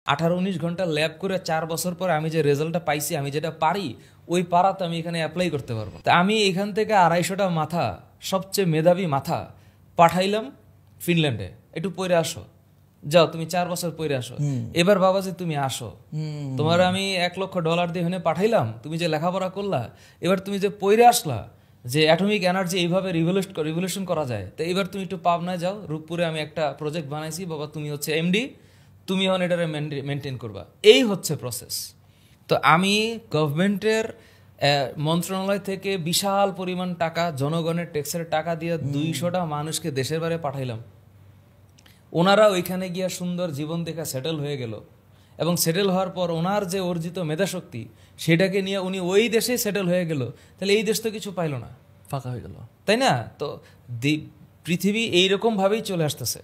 18-19 ঘন্টা ল্যাব করে 4 বছর পরে আমি যে রেজাল্টটা পাইছি, আমি যেটা পারি, ওই পারাতে আমি এখানে অ্যাপ্লাই করতে পারবো। তা আমি এখান থেকে 250টা মাথা, সবচেয়ে মেধাবী মাথা পাঠাইলাম ফিনল্যান্ডে, একটু পড়ে আসো, যাও তুমি 4 বছর পড়ে আসো, এবার বাবা যে তুমি আসো, তোমার আমি $1,00,000 দিয়ে এখানে পাঠাইলাম, তুমি যে লেখাপড়া করলা, এবার তুমি যে পড়ে আসলা যে অ্যাটমিক এনার্জি এইভাবে রিভলিউশন করা যায়, তো এবার তুমি একটু পাবনায় যাও, রূপপুরে আমি একটা প্রজেক্ট বানাইছি, বাবা তুমি হচ্ছে এমডি, তুমি এখন এটারে মেনটেন করবা। এই হচ্ছে প্রসেস। তো আমি গভর্নমেন্টের মন্ত্রণালয় থেকে বিশাল পরিমাণ টাকা, জনগণের ট্যাক্সের টাকা দিয়ে 200টা মানুষকে দেশের বাইরে পাঠাইলাম। ওনারা ওইখানে গিয়া সুন্দর জীবন দেখা সেটেল হয়ে গেল, এবং সেটেল হওয়ার পর ওনার যে অর্জিত মেধাশক্তি সেটাকে নিয়ে উনি ওই দেশেই সেটেল হয়ে গেল। তাহলে এই দেশ তো কিছু পাইল না, ফাঁকা হয়ে গেল, তাই না? তো পৃথিবী এইরকমভাবেই চলে আসতেছে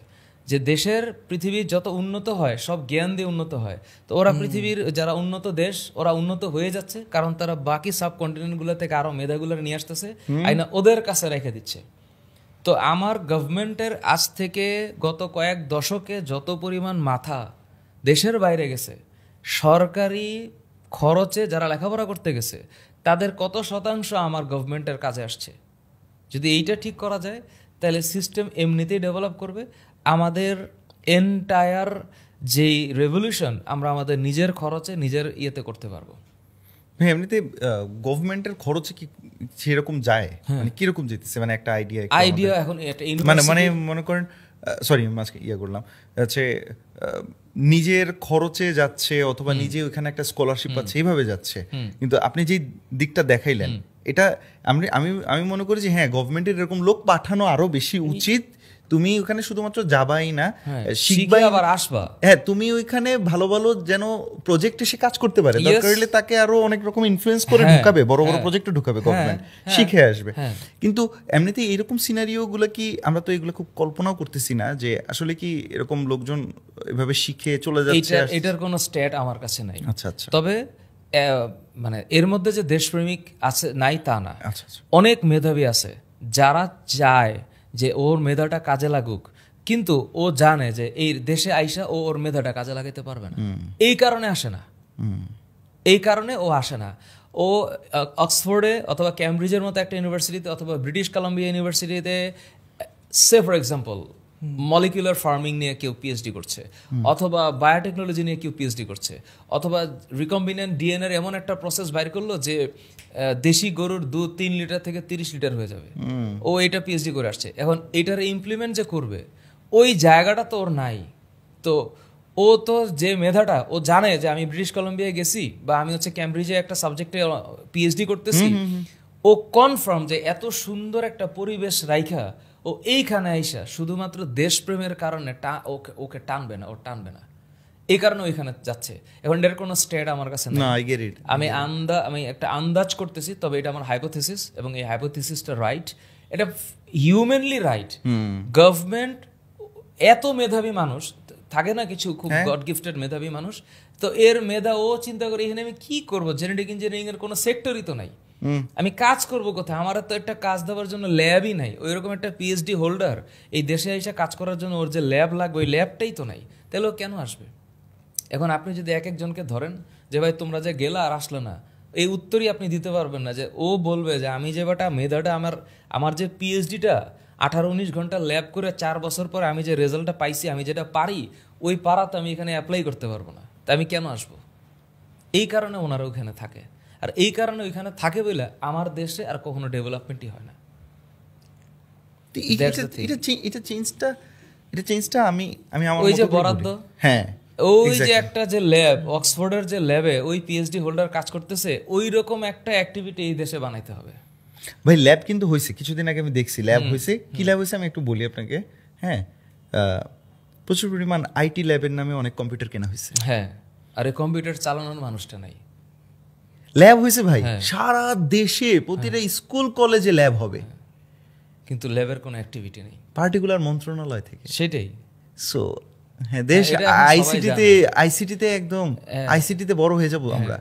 যে দেশের পৃথিবীর যত উন্নত হয় সব জ্ঞান দিয়ে উন্নত হয়। তো ওরা পৃথিবীর যারা উন্নত দেশ, ওরা উন্নত হয়ে যাচ্ছে কারণ তারা বাকি সাবকন্টিনেন্টগুলো থেকে আরো মেধাগুলো নিয়ে আসতেছে, আইনা ওদের কাছে রেখে দিচ্ছে। তো আমার গভর্নমেন্টের আজ থেকে গত কয়েক দশকে যত পরিমাণ মাথা দেশের বাইরে গেছে, সরকারি খরচে যারা লেখাপড়া করতে গেছে, তাদের কত শতাংশ আমার গভর্নমেন্টের কাজে আসছে। যদি এইটা ঠিক করা যায় তাহলে সিস্টেম এমনিতেই ডেভেলপ করবে। আমাদের এন্টায়ার যেই রেভলিউশন আমরা আমাদের নিজের খরচে নিজের ইয়েতে করতে পারবো। এমনিতে গভর্নমেন্টের খরচে কি সেরকম যায়, মানে কিরকম যেতেছে, মানে একটা আইডিয়া এখন মানে মনে করেন, সরি মাঝকে করলাম, হচ্ছে নিজের খরচে যাচ্ছে অথবা নিজে ওইখানে একটা স্কলারশিপ পাচ্ছে, এইভাবে যাচ্ছে। কিন্তু আপনি যে দিকটা দেখাইলেন, এটা আমি মনে করি যে হ্যাঁ, গভর্নমেন্টের এরকম লোক পাঠানো আরো বেশি উচিত। তুমি ওখানে শুধুমাত্র যাবাই না, শিখবাই, আবার আসবা। হ্যাঁ, তুমি ওইখানে ভালো ভালো যেন প্রজেক্টে সে কাজ করতে পারে, দরকার হলে তাকে আরো অনেক রকম ইনফ্লুয়েন্স করে ঢুকাবে, বড় বড় প্রজেক্টে ঢুকাবে গভর্নমেন্ট, শিখে আসবে। কিন্তু এমনিতে এরকম সিনারিও গুলো কি, আমরা তো এগুলো খুব কল্পনাও করতেছি না যে আসলে কি এরকম লোকজন এভাবে শিখে চলে যাচ্ছে। এটার কোনো স্ট্যাট আমার কাছে নাই। আচ্ছা আচ্ছা। তবে মানে এর মধ্যে যে দেশপ্রেমিক আছে নাই তা না, অনেক মেধাবী আছে যারা চায় যে ওর মেধাটা কাজে লাগুক, কিন্তু ও জানে যে এই দেশে আইসা ও ওর মেধাটা কাজে লাগাইতে পারবে না, এই কারণে আসে না। এই কারণে ও আসে না। ও অক্সফোর্ডে অথবা ক্যামব্রিজের মতো একটা ইউনিভার্সিটিতে অথবা ব্রিটিশ কলাম্বিয়া ইউনিভার্সিটিতে, সে ফর এক্সাম্পল মলিকুলার ফার্মিং নিয়ে কেউ পিএইচডি করছে, অথবা বায়োটেকনোলজি নিয়ে কেউ পিএইচডি করছে, অথবা রিকম্বিনেন্ট ডিএনএর এমন একটা প্রসেস বাইর করলো যে দেশি গরুর দুধ 3 লিটার থেকে 30 লিটার হয়ে যাবে, ও এটা পিএইচডি করে আসছে। এখন এটার ইমপ্লিমেন্ট যে করবে ওই জায়গাটা তো ওর নাই। তো ও তো যে মেধাটা, ও জানে যে আমি ব্রিটিশ কলাম্বিয়ায় গেছি বা আমি হচ্ছে ক্যামব্রিজে একটা সাবজেক্টে পিএইচডি করতেছি, ও কনফার্ম যে এত সুন্দর একটা পরিবেশ রাইখা ও এইখানে আইসা শুধুমাত্র দেশপ্রেমের কারণে ওকে টানবে না, ও টানবে না, এই কারণে ওইখানে যাচ্ছে। এখন এর কোনো স্টেট আমার কাছে না, আমি একটা আন্দাজ করতেছি, তবে এটা আমার হাইপোথিসিস, এবং এই হাইপোথিসিসটা রাইট, এটা হিউম্যানলি রাইট। গভর্নমেন্ট এত মেধাবী মানুষ থাকে না, কিছু খুব গড গিফটেড মেধাবী মানুষ, তো এর মেধা ও চিন্তা করে এখানে আমি কি করবো, জেনেটিক ইঞ্জিনিয়ারিং এর কোনো সেক্টরই তো নাই, আমি কাজ করবো কোথায়, আমার তো একটা কাজ দেওয়ার জন্য ল্যাবই নাই, ওইরকম একটা পিএইচডি হোল্ডার এই দেশে এসে কাজ করার জন্য ওর যে ল্যাব লাগবে ওই ল্যাবটাই তো নাই, তাহলে ও কেন আসবে? এখন আপনি যদি এক একজনকে ধরেন যে ভাই তোমরা যে গেলা আর আসলো না, এই উত্তরই আপনি দিতে পারবেন না। যে ও বলবে যে আমি যে বেটা মেধাটা আমার যে পিএইচডিটা 18-19 ঘন্টা ল্যাব করে 4 বছর পরে আমি যে রেজাল্টটা পাইছি, আমি যেটা পারি, ওই পারাতে আমি এখানে অ্যাপ্লাই করতে পারবো না, তা আমি কেন আসবো? এই কারণে ওনারা ওখানে থাকে, আর এই কারণে ওইখানে থাকে বলে আমার দেশে আর কখনো ডেভেলপমেন্টই হয় না। এটা চেঞ্জটা আমি আমার ওই যে বরাদ্দ, হ্যাঁ, ওই যে একটা যে ল্যাব, অক্সফোর্ডের যে ল্যাবে ওই পিএইচডি হোল্ডার কাজ করতেছে, ওই রকম একটা অ্যাক্টিভিটি এই দেশে বানাইতে হবে। ভাই ল্যাব কিন্তু হয়েছে, কিছুদিন আগে আমি দেখছি ল্যাব হয়েছে। কি ল্যাব হয়েছে আমি একটু বলি আপনাকে। হ্যাঁ, প্রচুর পরিমাণ আইটি ল্যাবের নামে অনেক কম্পিউটার কেনা হয়েছে। হ্যাঁ, আর এই কম্পিউটার চালানোর মানুষটা নাই। ল্যাব হয়েছে ভাই, সারা দেশে প্রতিটা স্কুল কলেজে ল্যাব হবে, কিন্তু ল্যাবের কোনো অ্যাক্টিভিটি নেই পার্টিকুলার মন্ত্রণালয় থেকে। সেটাই। সো হ্যাঁ, দেশ আইসিটিতে একদম আইসিটিতে বড় হয়ে যাবো আমরা।